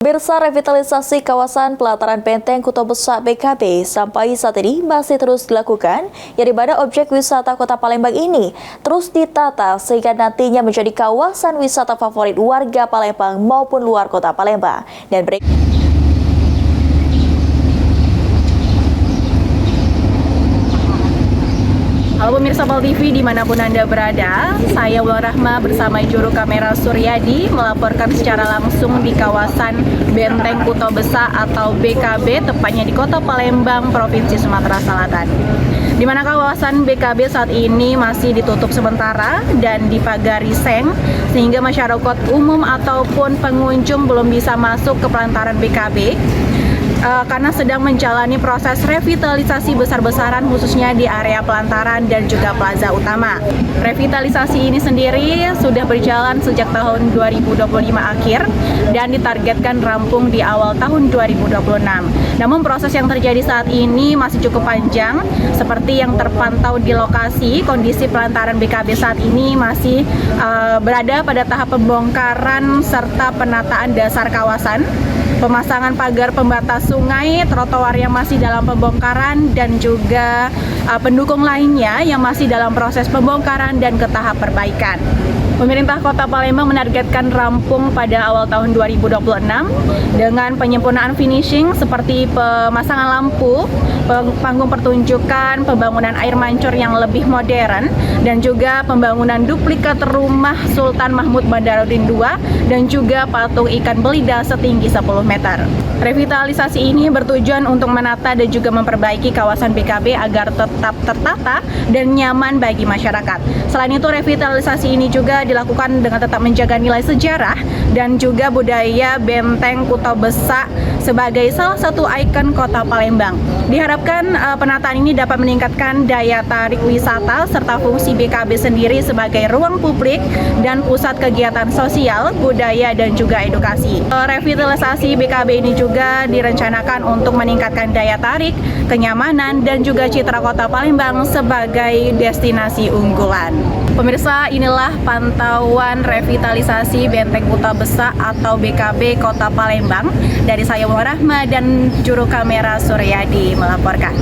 Pemirsa, revitalisasi kawasan pelataran Benteng Kuto Besak BKB sampai saat ini masih terus dilakukan, yang di mana objek wisata Kota Palembang ini terus ditata sehingga nantinya menjadi kawasan wisata favorit warga Palembang maupun luar Kota Palembang. Dan Halo pemirsa PAL TV dimanapun Anda berada, saya Wulan Rahma bersama juru kamera Suryadi melaporkan secara langsung di kawasan Benteng Kuto Besak atau BKB, tepatnya di Kota Palembang, Provinsi Sumatera Selatan. Di mana kawasan BKB saat ini masih ditutup sementara dan dipagari seng, sehingga masyarakat umum ataupun pengunjung belum bisa masuk ke pelataran BKB. Karena sedang menjalani proses revitalisasi besar-besaran khususnya di area pelantaran dan juga plaza utama. Revitalisasi ini sendiri sudah berjalan sejak tahun 2025 akhir dan ditargetkan rampung di awal tahun 2026. Namun proses yang terjadi saat ini masih cukup panjang. Seperti yang terpantau di lokasi, kondisi pelantaran BKB saat ini masih berada pada tahap pembongkaran serta penataan dasar kawasan, pemasangan pagar pembatas sungai, trotoar yang masih dalam pembongkaran, dan juga pendukung lainnya yang masih dalam proses pembongkaran dan ke tahap perbaikan. Pemerintah Kota Palembang menargetkan rampung pada awal tahun 2026 dengan penyempurnaan finishing seperti pemasangan lampu, panggung pertunjukan, pembangunan air mancur yang lebih modern, dan juga pembangunan duplikat rumah Sultan Mahmud Badarudin II dan juga patung ikan belida setinggi 10 meter. Revitalisasi ini bertujuan untuk menata dan juga memperbaiki kawasan BKB agar tetap tertata dan nyaman bagi masyarakat. Selain itu, revitalisasi ini juga dilakukan dengan tetap menjaga nilai sejarah dan juga budaya Benteng Kuto Besak sebagai salah satu ikon Kota Palembang. Diharapkan penataan ini dapat meningkatkan daya tarik wisata serta fungsi BKB sendiri sebagai ruang publik dan pusat kegiatan sosial, budaya, dan juga edukasi. Revitalisasi BKB ini juga direncanakan untuk meningkatkan daya tarik, kenyamanan, dan juga citra Kota Palembang sebagai destinasi unggulan. Pemirsa, inilah pantauan revitalisasi Benteng Kuto Besak atau BKB Kota Palembang. Dari saya Wulan Rahma dan juru kamera Suryadi melaporkan.